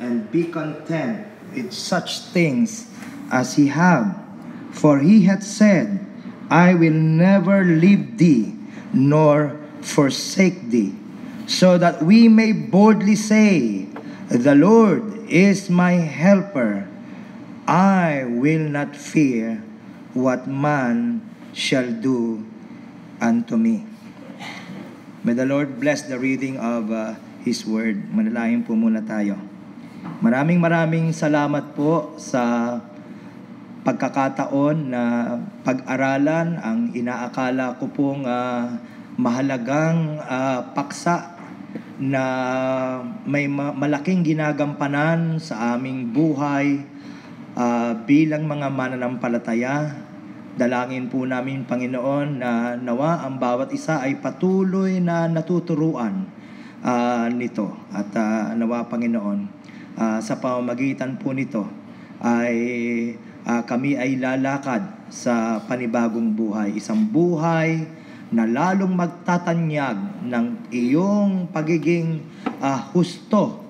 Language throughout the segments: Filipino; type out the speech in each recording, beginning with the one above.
and be content with such things as he have. For he hath said, I will never leave thee, nor forsake thee. So that we may boldly say, the Lord is my helper. I will not fear what man shall do unto me. May the Lord bless the reading of His Word. Manalangin po muna tayo. Maraming salamat po sa pagkakataon na pag-aralan ang inaakala ko pong mahalagang paksa na may malaking ginagampanan sa aming buhay bilang mga mananampalataya. Dalangin po namin, Panginoon, na nawa ang bawat isa ay patuloy na natuturuan nito. At nawa, Panginoon, sa pamamagitan po nito ay kami ay lalakad sa panibagong buhay. Isang buhay na lalong magtatanyag ng iyong pagiging husto.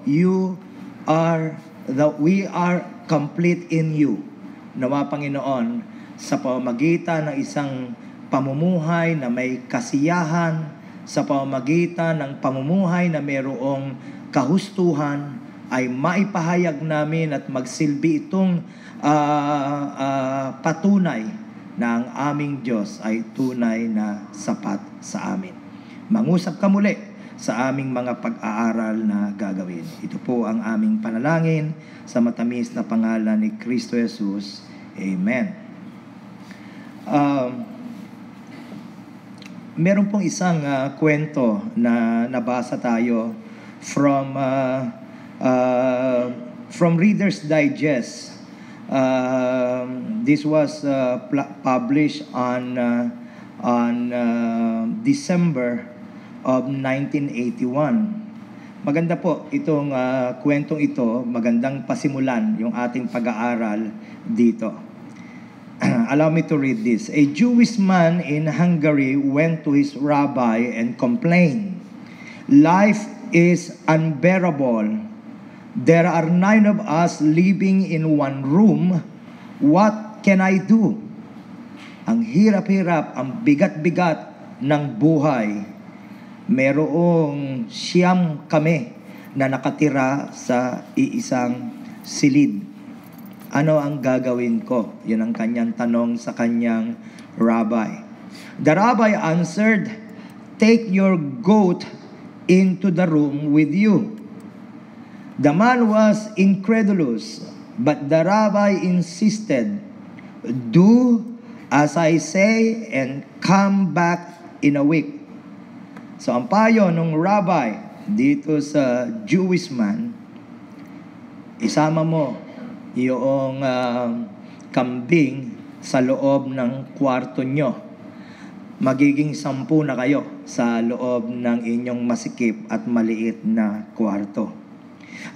We are complete in you. Nawa, Panginoon, sa pamamagitan ng isang pamumuhay na may kasiyahan, sa pamamagitan ng pamumuhay na mayroong kahustuhan, ay maipahayag namin at magsilbi itong patunay na ang aming Diyos ay tunay na sapat sa amin. Mangusap ka muli sa aming mga pag-aaral na gagawin. Ito po ang aming panalangin sa matamis na pangalan ni Kristo Jesus. Amen. Meron pong isang kwento na nabasa tayo from Reader's Digest. This was published on December of 1981. Maganda po itong kwentong ito, magandang pasimulan yung ating pag-aaral dito. Allow me to read this. A Jewish man in Hungary went to his rabbi and complained, "Life is unbearable. There are 9 of us living in one room. What can I do?" Ang hirap-hirap, ang bigat-bigat ng buhay. Merong 9 kami na nakatira sa iisang silid. Ano ang gagawin ko? Yun ang kanyang tanong sa kanyang rabbi. The rabbi answered, "Take your goat into the room with you." The man was incredulous, but the rabbi insisted, "Do as I say and come back in a week." So ang payo ng rabbi dito sa Jewish man, isama mo yung kambing sa loob ng kwarto nyo. Magiging 10 na kayo sa loob ng inyong masikip at maliit na kwarto.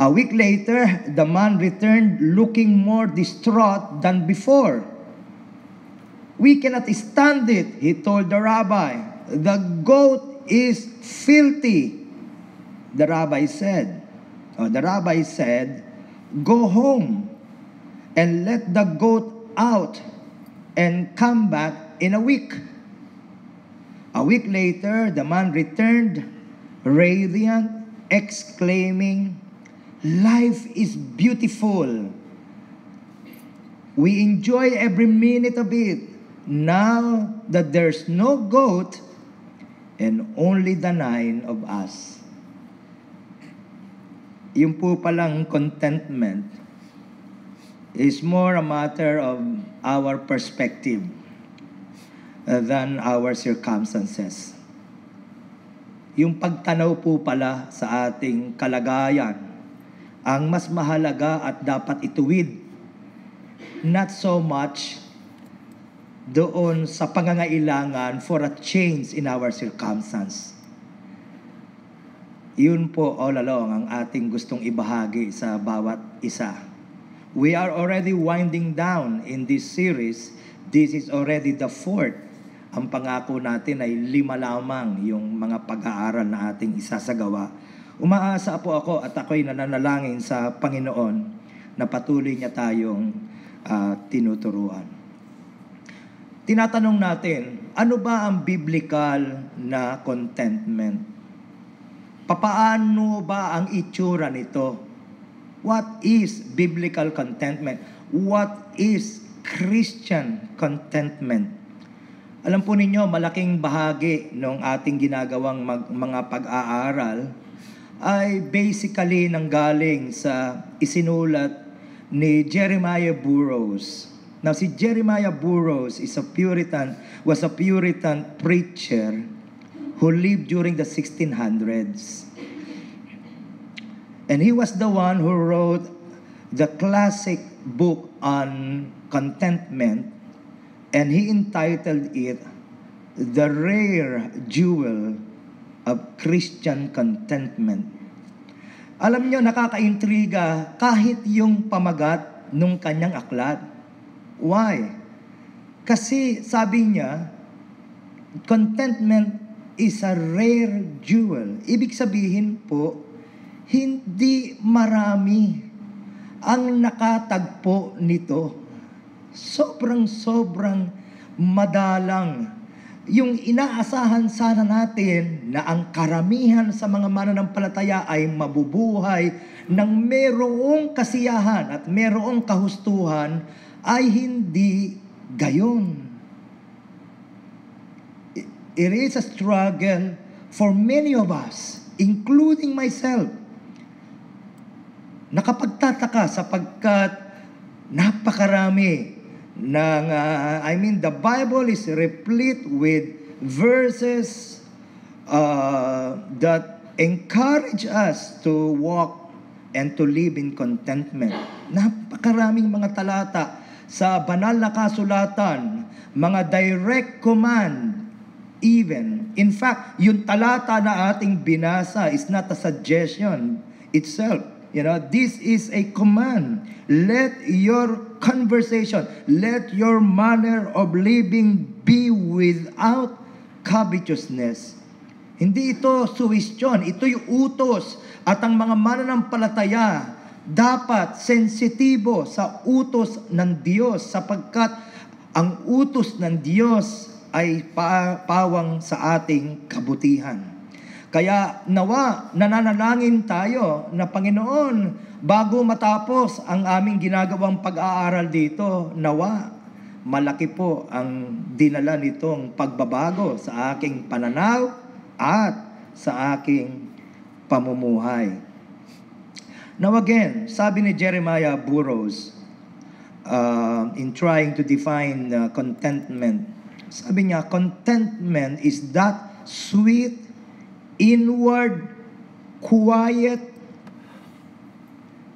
A week later, the man returned looking more distraught than before. "We cannot stand it," he told the rabbi. "The goat is filthy." The rabbi said, "Go home and let the goat out and come back in a week." A week later, the man returned, radiant, exclaiming, "Life is beautiful. We enjoy every minute of it. Now that there's no goat and only the 9 of us." Yung po palang contentment is more a matter of our perspective than our circumstances. Yung pagtanaw po pala sa ating kalagayan ang mas mahalaga at dapat ituwid, not so much doon sa pangangailangan for a change in our circumstance. Yun po all along ang ating gustong ibahagi sa bawat isa. We are already winding down in this series. This is already the 4th. Ang pangako natin ay 5 lamang yung mga pag-aaral na ating isasagawa Umaasa po ako at ako'y nananalangin sa Panginoon na patuloy niya tayong tinuturuan. Tinatanong natin, ano ba ang biblical na contentment? Papaano ba ang itsura nito? What is biblical contentment? What is Christian contentment? Alam po ninyo, malaking bahagi ng ating ginagawang mga pag-aaral ay basically nanggaling sa isinulat ni Jeremiah Burroughs. Now, si Jeremiah Burroughs was a Puritan preacher who lived during the 1600s. And he was the one who wrote the classic book on contentment, and he entitled it The Rare Jewel of Christian Contentment. Alam nyo, nakakaintriga kahit yung pamagat nung kanyang aklat. Why? Kasi sabi niya, contentment is a rare jewel. Ibig sabihin po, hindi marami ang nakatagpo nito. Sobrang madalang. Yung inaasahan sana natin na ang karamihan sa mga mananampalataya ay mabubuhay ng merong kasiyahan at merong kahustuhan, ay hindi gayon. It is a struggle for many of us, including myself. Nakapagtataka sapagkat napakarami ng, the Bible is replete with verses that encourage us to walk and to live in contentment. Napakaraming mga talata sa banal na kasulatan, mga direct command even. In fact, yung talata na ating binasa is not a suggestion itself. This is a command. Let your conversation, let your manner of living be without covetousness. Hindi ito suwestyon, ito'y utos. At ang mga mananampalataya dapat sensitibo sa utos ng Diyos, sapagkat ang utos ng Diyos ay pawang sa ating kabutihan. Kaya nawa, nananalangin tayo na Panginoon, bago matapos ang aming ginagawang pag-aaral dito, nawa, malaki po ang dinala nitong pagbabago sa aking pananaw at sa aking pamumuhay. Now again, sabi ni Jeremiah Burroughs, in trying to define contentment, sabi niya, contentment is that sweet, inward, quiet,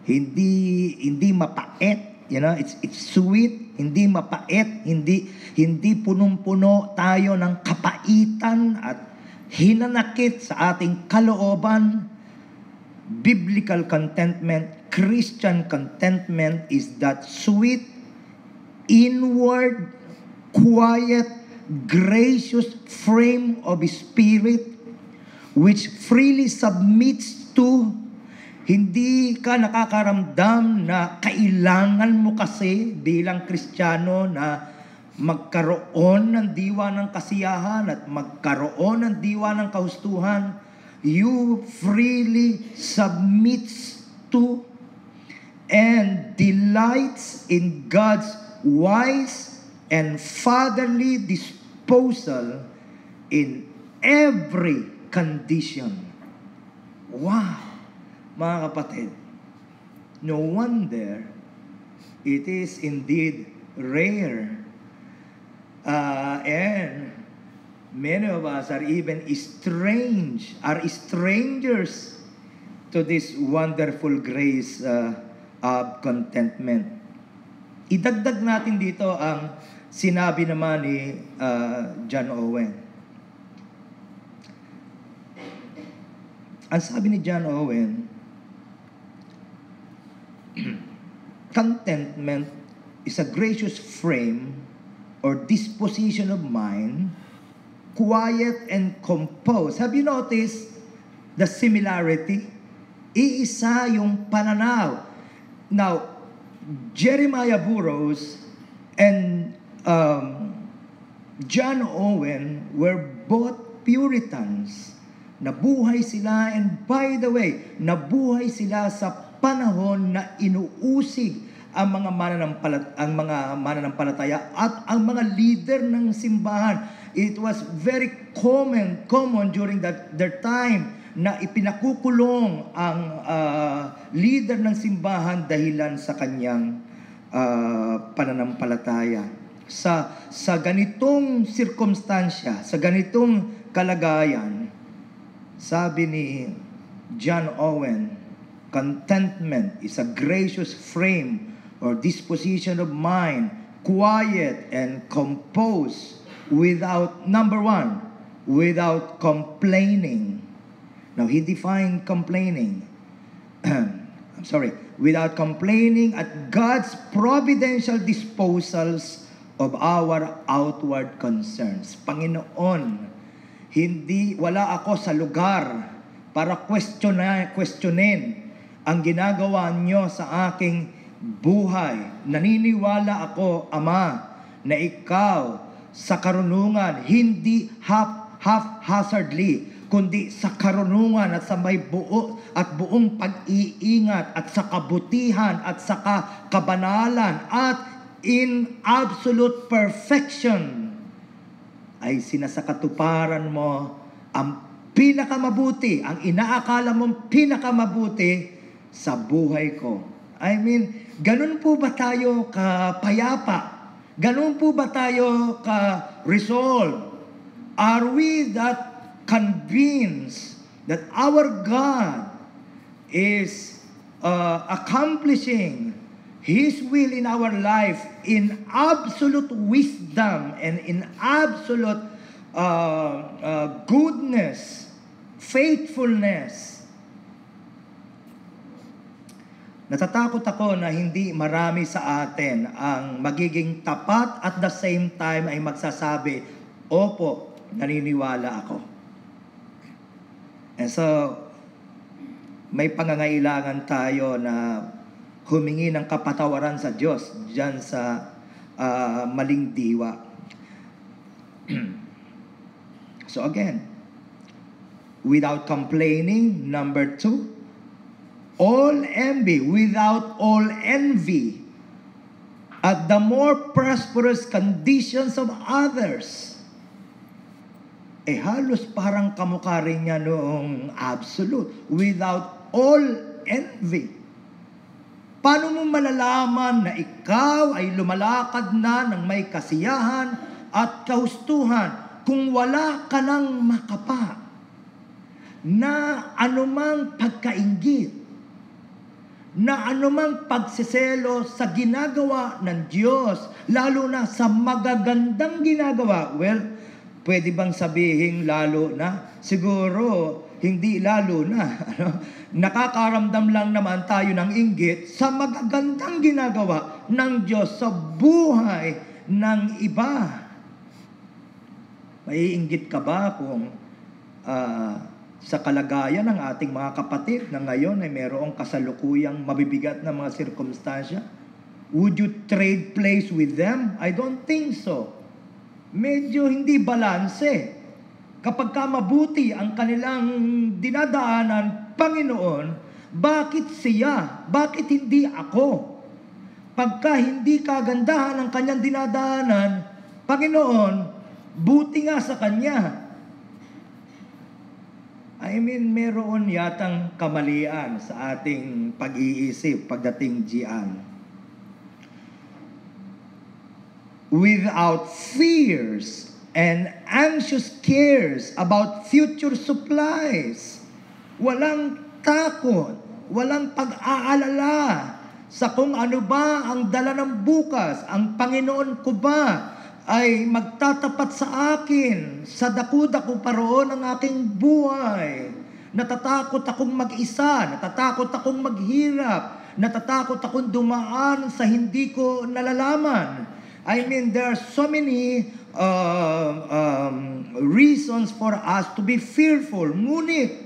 hindi mapait, it's sweet, hindi mapait, hindi punong-puno tayo ng kapaitan at hinanakit sa ating kalooban. Biblical contentment, Christian contentment is that sweet, inward, quiet, gracious frame of spirit which freely submits to. Hindi ka nakakaramdam na kailangan mo kasi bilang Kristiyano na magkaroon ng diwa ng kasiyahan at magkaroon ng diwa ng kahustuhan. You freely submits to and delights in God's wise and fatherly disposal in every condition. Wow! Mga kapatid, no wonder it is indeed rare. And many of us are even strangers to this wonderful grace of contentment. Idagdag natin dito ang sinabi naman ni John Owen. Ang sabi ni John Owen, contentment is a gracious frame or disposition of mind, quiet and composed. Have you noticed the similarity Iisa yung pananaw. Now, Jeremiah Burroughs and John Owen were both Puritans. Nabuhay sila, and by the way, nabuhay sila sa panahon na inuusig ang mga mananampalataya at ang mga leader ng simbahan. It was very common during their time na ipinakukulong ang leader ng simbahan dahilan sa kanyang pananampalataya. Sa ganitong sirkumstansya, sa ganitong kalagayan, sabi ni John Owen, contentment is a gracious frame or disposition of mind, quiet and composed without, number one, without complaining. Now, he defined complaining. Without complaining at God's providential disposals of our outward concerns. Panginoon, wala ako sa lugar para questionin ang ginagawa niyo sa aking buhay. Naniniwala ako, Ama, na ikaw sa karunungan, hindi haphazardly, kundi sa karunungan at sa may buong pag-iingat at sa kabutihan at sa kabanalan at in absolute perfection ay sinasakatuparan mo ang pinakamabuti, ang inaakala mong pinakamabuti sa buhay ko. I mean, ganun po ba tayo kapayapa? Ganun po ba tayo ka-resolve? Are we that convinced that our God is accomplishing His will in our life in absolute wisdom and in absolute goodness, faithfulness? Natatakot ako na hindi marami sa atin ang magiging tapat at the same time ay magsasabi, opo, naniniwala ako. And so, may pangangailangan tayo na humingi ng kapatawaran sa Diyos dyan sa maling diwa. So again, without complaining, number 2, all envy, without all envy, at the more prosperous conditions of others. Halos parang kamukha rin niya noong absolute, without all envy. Paano mo malalaman na ikaw ay lumalakad na ng may kasiyahan at kahustuhan kung wala ka ng makapa na anumang pagkainggit, na anumang pagsiselo sa ginagawa ng Diyos, lalo na sa magagandang ginagawa? Well, pwede bang sabihin lalo na? Siguro, hindi lalo na. Nakakaramdam lang naman tayo ng inggit sa magagandang ginagawa ng Diyos sa buhay ng iba. Maiinggit ka ba kung sa kalagayan ng ating mga kapatid na ngayon ay mayroong kasalukuyang mabibigat na mga sirkumstansya? Would you trade place with them? I don't think so. Medyo hindi balanse. Kapag ka mabuti ang kanilang dinadaanan, Panginoon, bakit siya? Bakit hindi ako? Pagka hindi kagandahan ang kanyang dinadaanan, Panginoon, buti nga sa kanya. I mean, meron yatang kamalian sa ating pag-iisip pagdating diyan. Without fears and anxious cares about future supplies. Walang takot, walang pag-aalala sa kung ano ba ang dala ng bukas. Ang Panginoon ko ba ay magtatapat sa akin sa daku-daku paroon ng aking buhay? Natatakot akong mag-isa, natatakot akong maghirap, natatakot akong dumaan sa hindi ko nalalaman. I mean, there are so many reasons for us to be fearful. Ngunit,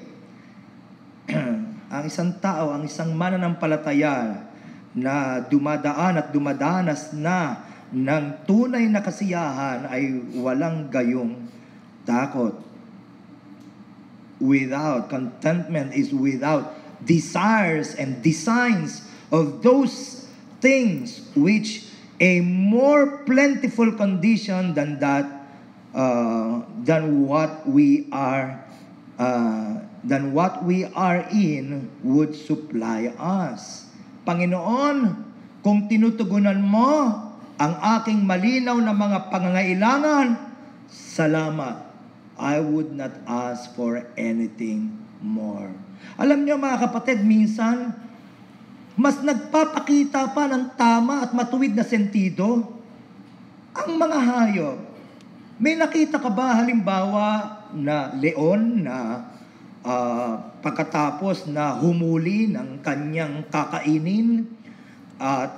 ang isang tao, ang isang mananampalataya na dumadaan at dumadanas na ng tunay na kasiyahan ay walang gayong takot. Contentment is without desires and designs of those things which a more plentiful condition than what we are in would supply us. Panginoon, kung tinutugunan mo ang aking malinaw na mga pangangailangan, salamat. I would not ask for anything more. Alam niyo mga kapatid, minsan, mas nagpapakita pa ng tama at matuwid na sentido ang mga hayop. May nakita ka ba halimbawa na leon na pagkatapos na humuli ng kanyang kakainin at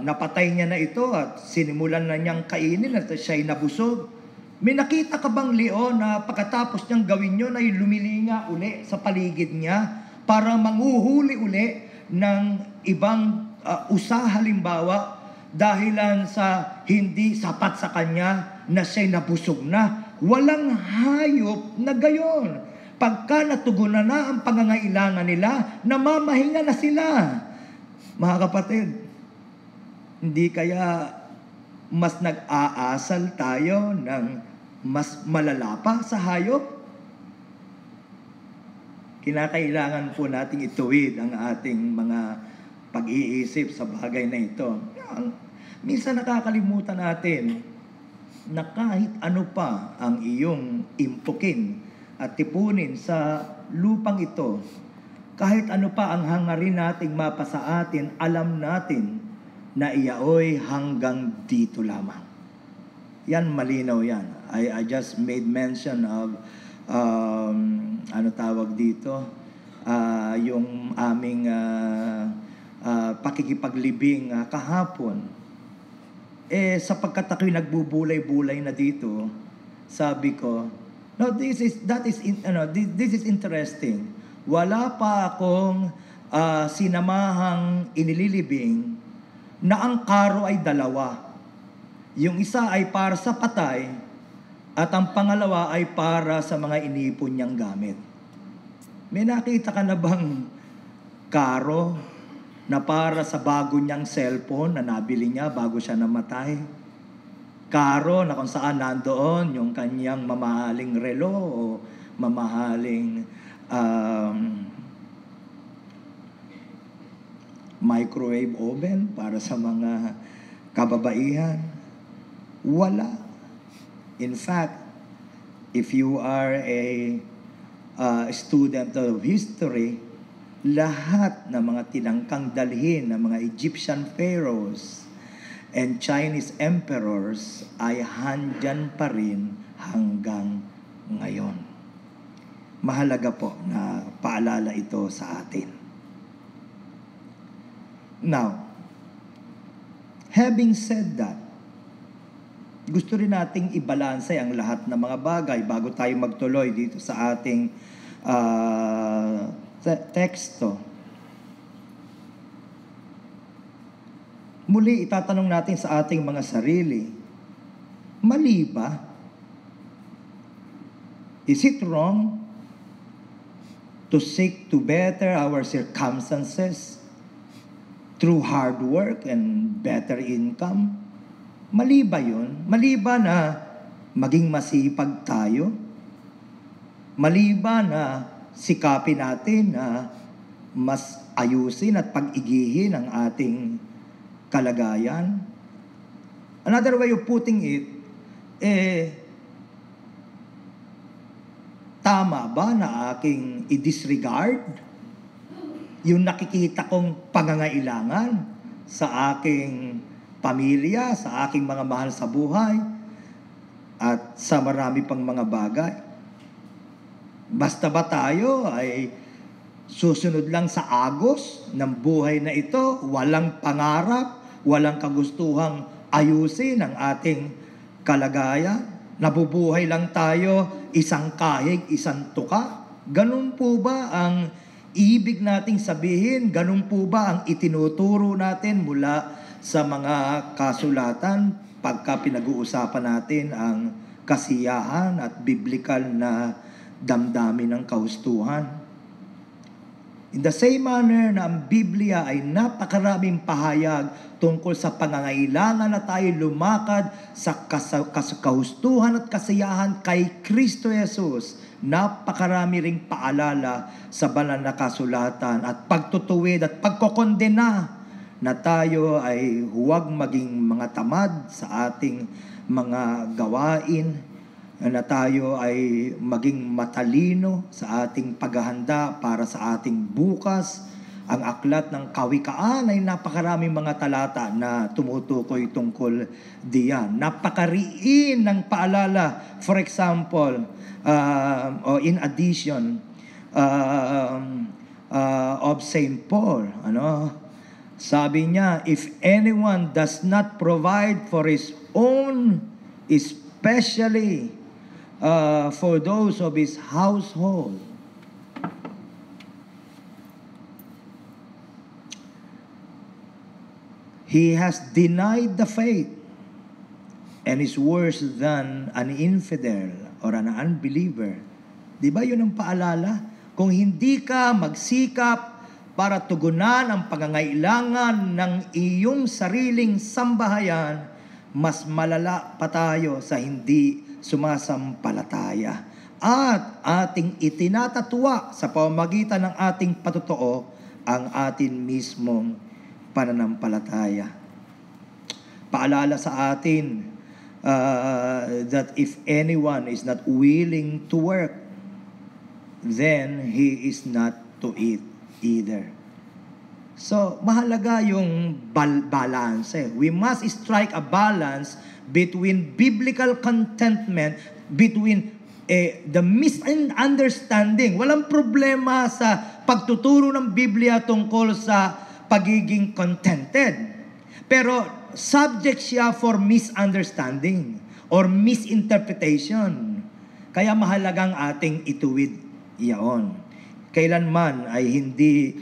napatay niya na ito at sinimulan na niyang kainin at siya'y nabusog? May nakita ka bang leon na pagkatapos niyang gawin yun ay lumilinga uli sa paligid niya para manghuhuli uli ng ibang usa halimbawa dahilan sa hindi sapat sa kanya na siya'y nabusog na? Walang hayop na gayon. Pagka natugunan na ang pangangailangan nila, namamahinga na sila. Mga kapatid, hindi kaya mas nag-aasal tayo ng mas malala pa sa hayop? Kinakailangan po nating ituwid ang ating mga pag-iisip sa bagay na ito. Minsan nakakalimutan natin na kahit ano pa ang iyong impukin at tipunin sa lupang ito, kahit ano pa ang hangarin nating mapasa atin, alam natin na iyaoy hanggang dito lamang. Yan, malinaw yan. I just made mention of yung aming pakikipaglibing kahapon. Sapagkat ako'y nagbubulay-bulay na dito, sabi ko, no, this is interesting. Wala pa akong sinamahang inililibing na ang karo ay dalawa. Yung isa ay para sa patay at ang pangalawa ay para sa mga inipon niyang gamit. May nakita ka na bang karo na para sa bago niyang cellphone na nabili niya bago siya namatay? Karo na kung saan nandoon yung kanyang mamahaling relo o mamahaling microwave oven para sa mga kababaihan? Wala. In fact, if you are a student of history, lahat ng mga tinangkang dalhin ng mga Egyptian pharaohs and Chinese emperors ay handyan pa rin hanggang ngayon. Mahalaga po na paalala ito sa atin. Now, having said that, gusto rin nating ibalanse ang lahat ng mga bagay bago tayo magtuloy dito sa ating teksto. Muli, itatanong natin sa ating mga sarili, mali ba? Is it wrong to seek to better our circumstances through hard work and better income? Mali ba yun? Mali ba na maging masipag tayo? Mali ba na sikapin natin na mas ayusin at pag-igihin ang ating kalagayan? Another way of putting it, tama ba na aking i-disregard yung nakikita kong pangangailangan sa aking pamilya, sa aking mga mahal sa buhay, at sa marami pang mga bagay? Basta ba tayo ay susunod lang sa agos ng buhay na ito, walang pangarap, walang kagustuhang ayusin ang ating kalagayan? Nabubuhay lang tayo isang kahig, isang tuka? Ganun po ba ang Ibig nating sabihin, ganun po ba ang itinuturo natin mula sa mga kasulatan pagka pinag-uusapan natin ang kasiyahan at biblikal na damdamin ng kahustuhan? In the same manner na ang Biblia ay napakaraming pahayag tungkol sa pangangailangan na tayo lumakad sa kahustuhan at kasiyahan kay Kristo Jesus. Napakarami ring paalala sa banal na kasulatan at pagtutuwid at pagkokondena na tayo ay huwag maging mga tamad sa ating mga gawain, na tayo ay maging matalino sa ating paghahanda para sa ating bukas. Ang aklat ng Kawikaan ay napakaraming mga talata na tumutukoy tungkol diyan. Napakariin ng paalala. For example, in addition of St. Paul, sabi niya, if anyone does not provide for his own, especially for those of his household, he has denied the faith and is worse than an infidel or an unbeliever. Di ba yun ang paalala? Kung hindi ka magsikap para tugunan ang pangangailangan ng iyong sariling sambahayan, mas malala pa tayo sa hindi sumasampalataya. At ating itinatatwa sa pamamagitan ng ating patutuo ang atin mismong pananampalataya. Paalala sa atin that if anyone is not willing to work, then he is not to eat either. So, mahalaga yung balance. We must strike a balance between biblical contentment, between the misunderstanding. Walang problema sa pagtuturo ng Biblia tungkol sa pagiging contented. Pero subject siya for misunderstanding or misinterpretation. Kaya mahalagang ating ituwid iyon. Kailanman ay hindi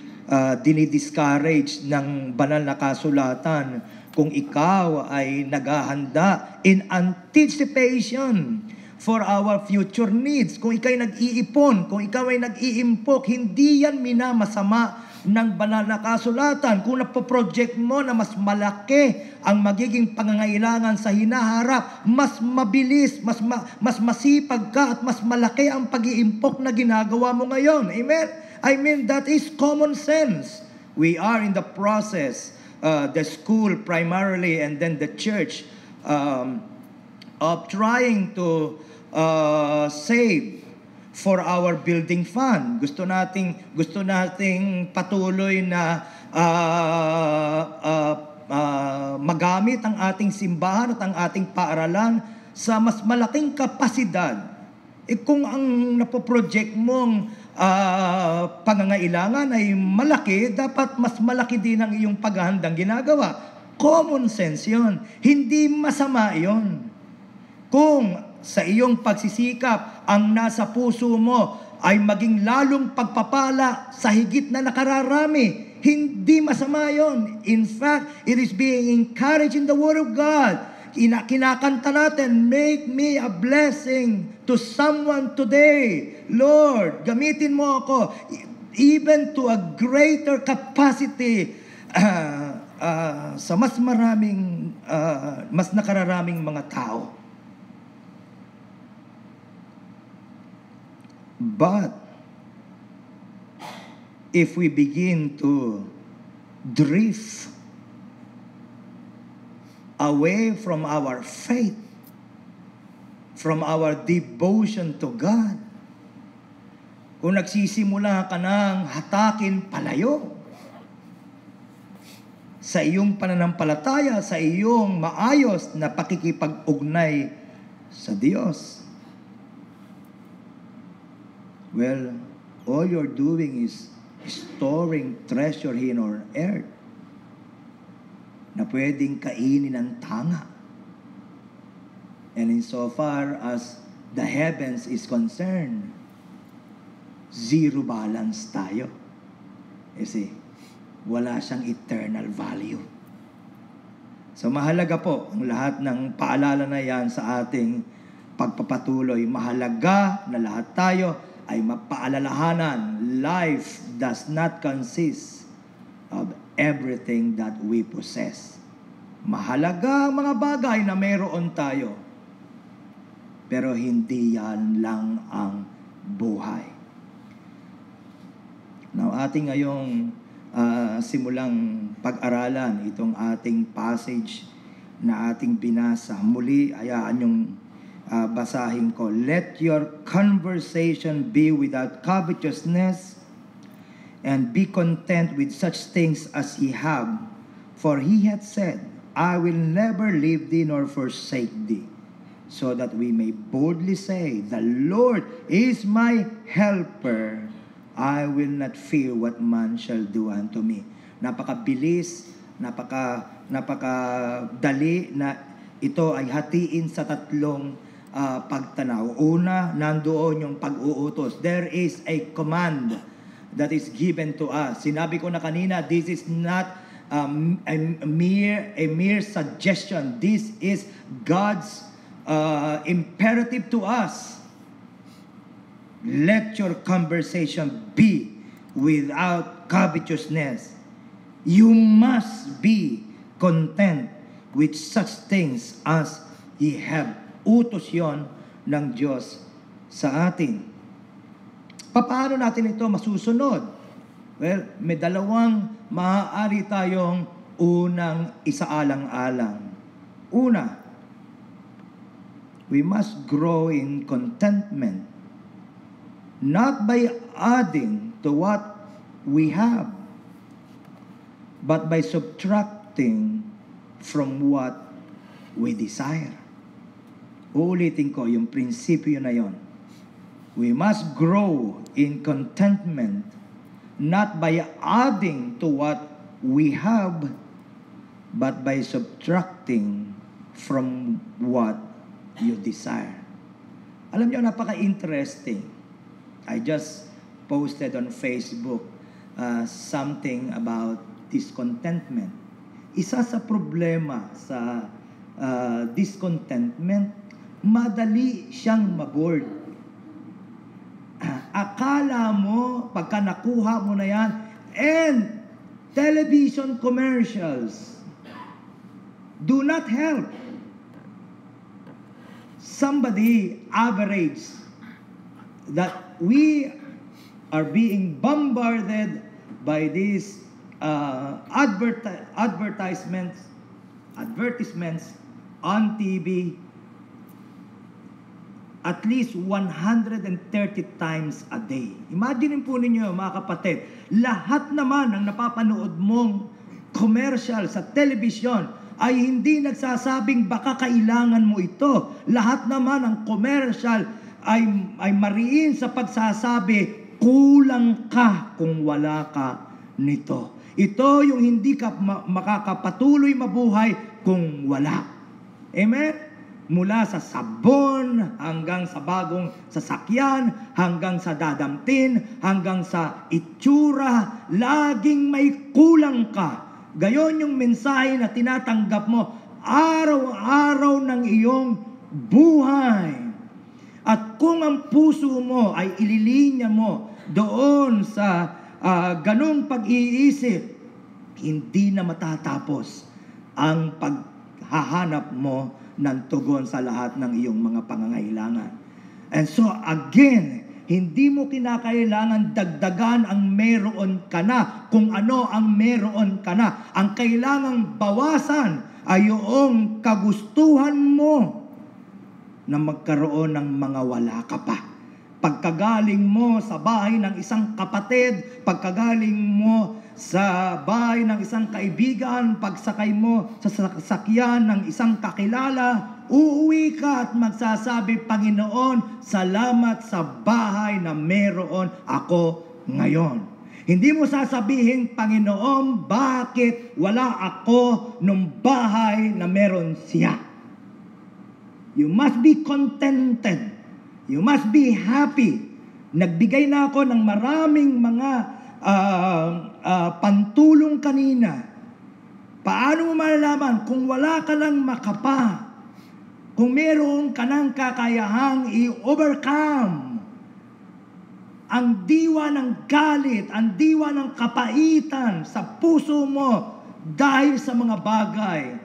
dinidiscourage ng banal na kasulatan kung ikaw ay naghahanda in anticipation for our future needs. Kung ikaw ay nag-iipon, kung ikaw ay nag-iimpok, hindi yan minamasama ng banal na kasulatan. Kung napoproject mo na mas malaki ang magiging pangangailangan sa hinaharap, mas mabilis, mas masipag ka at mas malaki ang pag-iimpok na ginagawa mo ngayon. Amen? I mean, that is common sense. We are in the process, the school primarily and then the church, of trying to save for our building fund. Gusto nating patuloy na magamit ang ating simbahan at ang ating paaralan sa mas malaking kapasidad. Kung ang napoproject mong pangangailangan ay malaki, dapat mas malaki din ang iyong paghahandang ginagawa. Common sense yun. Hindi masama yun. Kung sa iyong pagsisikap, ang nasa puso mo ay maging lalong pagpapala sa higit na nakararami, hindi masama yun. In fact, it is being encouraged in the Word of God. Kinakanta natin, make me a blessing to someone today. Lord, gamitin mo ako even to a greater capacity sa mas maraming, mas nakararaming mga tao. But if we begin to drift away from our faith, from our devotion to God, kung nagsisimula ka ng hatakin palayo sa iyong pananampalataya, sa iyong maayos na pakikipag-ugnay sa Diyos, well, all you're doing is storing treasure here on earth na pwedeng kainin ng tanga. And insofar as the heavens is concerned, zero balance tayo. You see, wala siyang eternal value. So mahalaga po ang lahat ng paalala na yan sa ating pagpapatuloy. Mahalaga na lahat tayo ay mapaalalahanan. Life does not consist of everything that we possess. Mahalaga ang mga bagay na mayroon tayo. Pero hindi yan lang ang buhay. Now, ating ngayong simulang pag-aralan itong ating passage na ating binasa. Muli, ayaan yung basahin ko. Let your conversation be without covetousness, and be content with such things as ye have. For he hath said, I will never leave thee nor forsake thee. So that we may boldly say, the Lord is my helper. I will not fear what man shall do unto me. Napakabilis, napakadali na ito ay hatiin sa tatlong pagtanaw. Una, nandoon yung pag-uutos. There is a command that is given to us. Sinabi ko na kanina, this is not a mere suggestion. This is God's imperative to us. Let your conversation be without covetousness. You must be content with such things as ye have. Utos yon ng Diyos sa atin. Paano natin ito masusunod? Well, may dalawang maaari tayong unang isaalang-alang. Una, we must grow in contentment, not by adding to what we have, but by subtracting from what we desire. Uulitin ko yung prinsipyo na yon. We must grow in contentment, not by adding to what we have, but by subtracting from what you desire. Alam niyo, napaka-interesting. I just posted on Facebook something about discontentment. Isa sa problema sa discontentment, madali siyang maboard. Akala mo, pagka nakuha mo na yan, and television commercials do not help. Somebody average that we are being bombarded by these advertisements on TV at least 130 times a day. Imagine po ninyo, mga kapatid, lahat naman ng napapanood mong commercial sa television ay hindi nagsasabing baka kailangan mo ito. Lahat naman ng commercial ay mariin sa pagsasabi, kulang ka kung wala ka nito. Ito yung hindi ka makakapatuloy mabuhay kung wala. Amen? Mula sa sabon, hanggang sa bagong sasakyan, hanggang sa dadamtin, hanggang sa itsura, laging may kulang ka. Gayon yung mensahe na tinatanggap mo araw-araw ng iyong buhay. At kung ang puso mo ay ililinya mo doon sa ganong pag-iisip, hindi na matatapos ang paghahanap mo ng tugon sa lahat ng iyong mga pangangailangan. And so again, hindi mo kinakailangan dagdagan ang meron ka na kung ano ang meron ka na. Ang kailangang bawasan ay yung kagustuhan mo na magkaroon ng mga wala ka pa. Pagkagaling mo sa bahay ng isang kapatid, pagkagaling mo sa bahay ng isang kaibigan, pagsakay mo sa sasakyan ng isang kakilala, uuwi ka at magsasabi, Panginoon, salamat sa bahay na meron ako ngayon. Hindi mo sasabihin, Panginoon, bakit wala ako nung bahay na meron siya? You must be contented. You must be happy. Nagbigay na ako ng maraming mga pantulong kanina. Paano mo malalaman kung wala ka lang makapa? Kung meron ka ng kakayahang i-overcome ang diwa ng galit, ang diwa ng kapaitan sa puso mo dahil sa mga bagay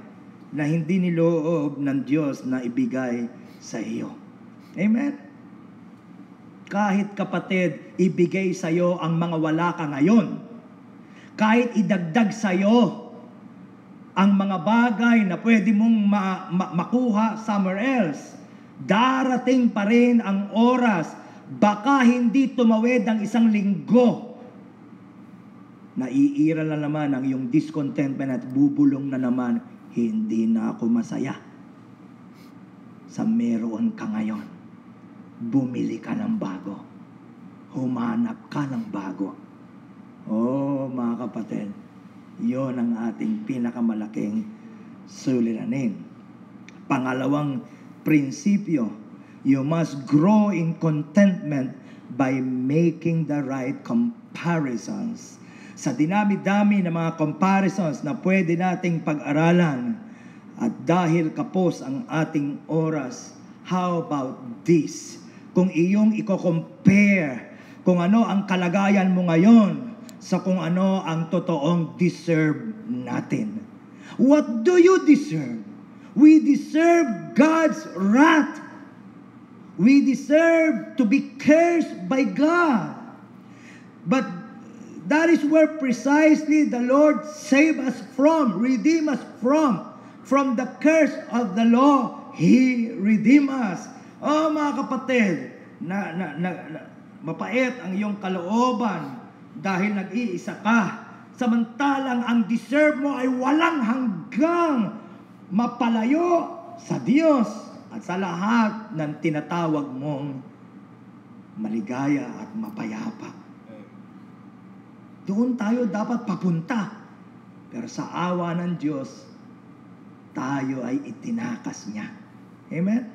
na hindi niloob ng Diyos na ibigay sa iyo. Amen? Kahit kapatid, ibigay sa iyo ang mga wala ka ngayon. Kahit idagdag sa iyo ang mga bagay na pwede mong makuha somewhere else, darating pa rin ang oras, baka hindi tumawid ang isang linggo, naiira na naman ang iyong discontentment at bubulong na naman, hindi na ako masaya sa meron ka ngayon. Bumili ka ng bago. Humanap ka ng bago. Oh, mga kapatid, yon ang ating pinakamalaking suliranin. Pangalawang prinsipyo, you must grow in contentment by making the right comparisons. Sa dinami-dami ng mga comparisons na pwede nating pag-aralan, at dahil kapos ang ating oras, how about this? Kung iyong i-compare kung ano ang kalagayan mo ngayon sa kung ano ang totoong deserve natin. What do you deserve? We deserve God's wrath. We deserve to be cursed by God. But that is where precisely the Lord save us from, redeem us from the curse of the law. He redeem us. Oh, mga kapatid, mapait ang iyong kalooban dahil nag-iisa ka, samantalang ang deserve mo ay walang hanggang mapalayo sa Diyos at sa lahat ng tinatawag mong maligaya at mapayapa. Doon tayo dapat papunta. Pero sa awa ng Diyos, tayo ay itinakas niya. Amen?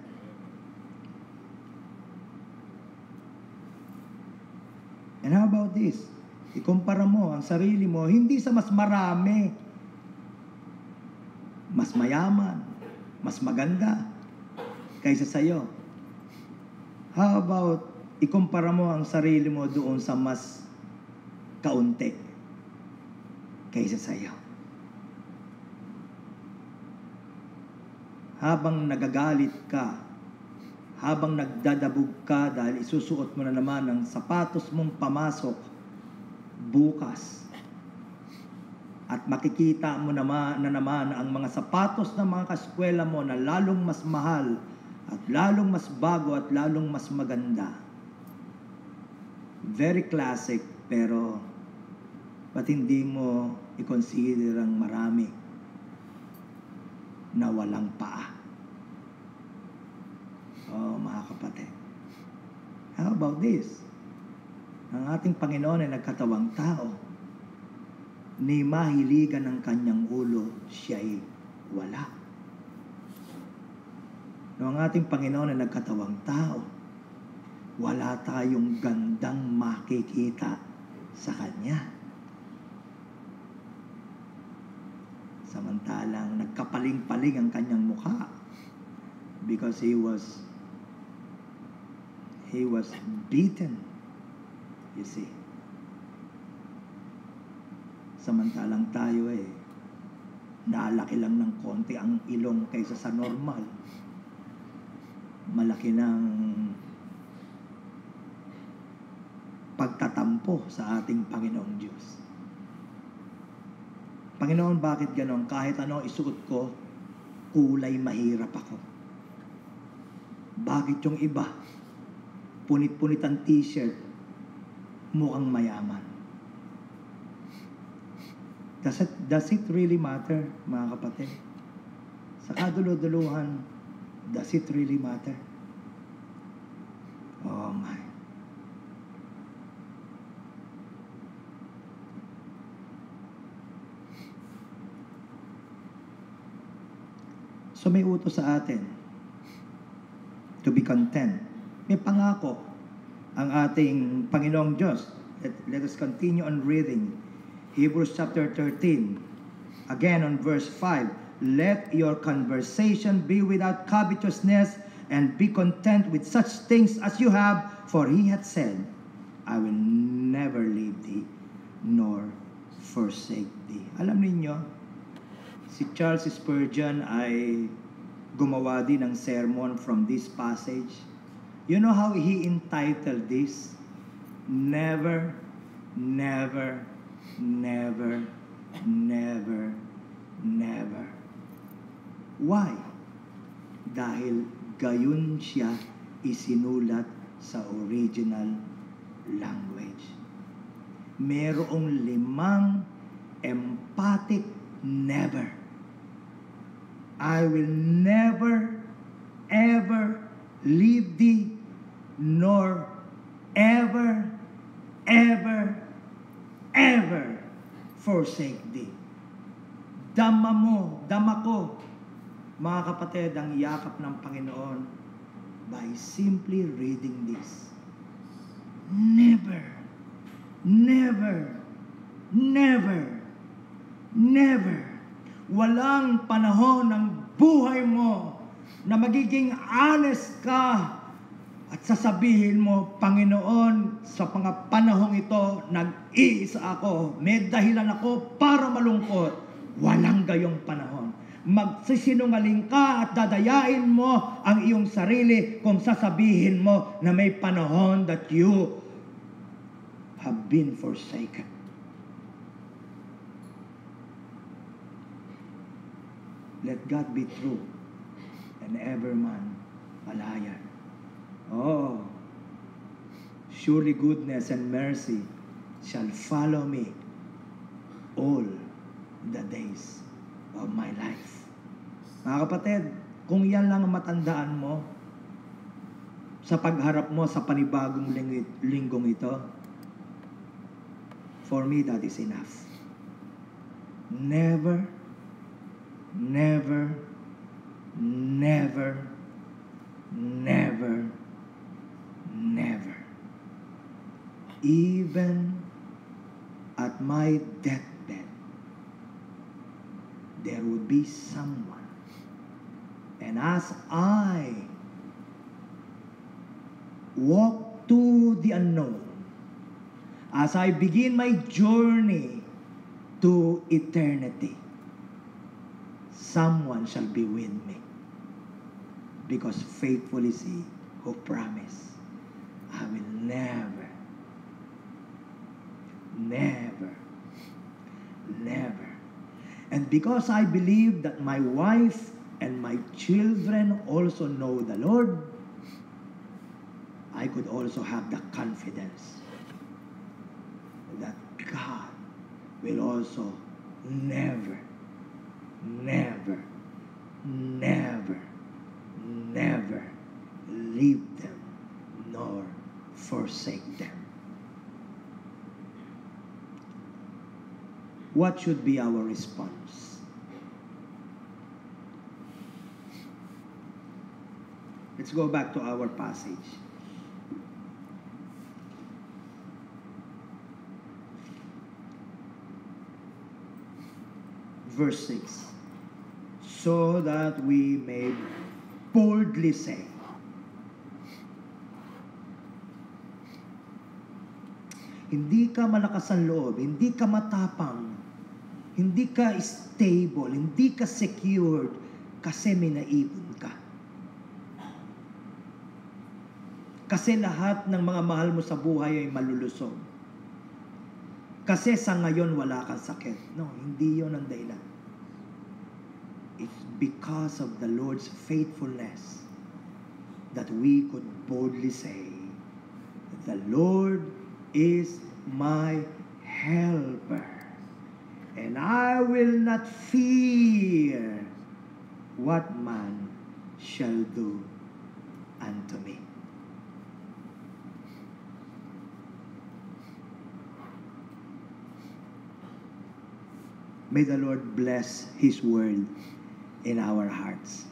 And how about this? Ikumpara mo ang sarili mo, hindi sa mas marami, mas mayaman, mas maganda, kaysa sa'yo. How about, ikumpara mo ang sarili mo doon sa mas kaunti, kaysa sa'yo. Habang nagagalit ka, habang nagdadabog ka dahil isusuot mo na naman ang sapatos mong pamasok bukas, at makikita mo naman ang mga sapatos ng mga kaskwela mo na lalong mas mahal at lalong mas bago at lalong mas maganda. Very classic, pero ba't hindi mo i-consider ang marami na walang paa? Oh, mga kapatid. How about this? Ang ating Panginoon ay nagkatawang tao. Ni mahiligan ng kanyang ulo, siya'y wala. No, ang ating Panginoon ay nagkatawang tao, wala tayong gandang makikita sa Kanya. Samantalang nagkapaling-paling ang kanyang mukha because He was beaten. You see. Samantalang tayo nalaki lang ng konti ang ilong kaysa sa normal. Malaki ng pagtatampo sa ating Panginoong Diyos. Panginoon, bakit ganon? Kahit ano isuot ko, kulay mahirap ako. Bakit yung iba? Punit-punit ang t-shirt, mukhang mayaman. Does it really matter, mga kapatid? Sa kaduluduluhan, does it really matter? Oh my. So may utos sa atin to be content. May pangako ang ating Panginoong Diyos. Let us continue on reading. Hebrews chapter 13. Again on verse 5. Let your conversation be without covetousness, and be content with such things as you have, for he hath said, I will never leave thee, nor forsake thee. Alam ninyo, si Charles Spurgeon ay gumawa din ng sermon from this passage. You know how he entitled this? Never, never, never, never, never. Why? Dahil gayon siya isinulat sa original language. Merong 5 emphatic never. I will never, ever leave thee, nor ever, ever, ever forsake thee. Dama mo, dama ko, mga kapatid, ang yakap ng Panginoon by simply reading this. Never, never, never, never, walang panahon ng buhay mo na magiging honest ka at sasabihin mo, Panginoon, sa mga panahong ito, nag-iisa ako, may dahilan ako para malungkot. Walang gayong panahon. Magsisinungaling ka at dadayain mo ang iyong sarili kung sasabihin mo na may panahon that you have been forsaken. Let God be true and every man a liar. Oh, surely goodness and mercy shall follow me all the days of my life. Mga kapatid, kung yan lang ang matandaan mo sa pagharap mo sa panibagong linggong ito, for me that is enough. Never, never, never, never, never, even at my deathbed, there would be someone. And as I walk to the unknown, as I begin my journey to eternity, someone shall be with me. Because faithful is he who promised, I will never, never, never. And because I believe that my wife and my children also know the Lord, I could also have the confidence that God will also never, never, never, never leave them nor forsake them. What should be our response? Let's go back to our passage. Verse 6. So that we may boldly say, hindi ka malakas ang loob, hindi ka matapang, hindi ka stable, hindi ka secured kasi may naipon ka. Kasi lahat ng mga mahal mo sa buhay ay malulusog. Kasi sa ngayon wala kang sakit. No, hindi yun ang dahilan. It's because of the Lord's faithfulness that we could boldly say, the Lord is my helper, and I will not fear what man shall do unto me. May the Lord bless His word in our hearts.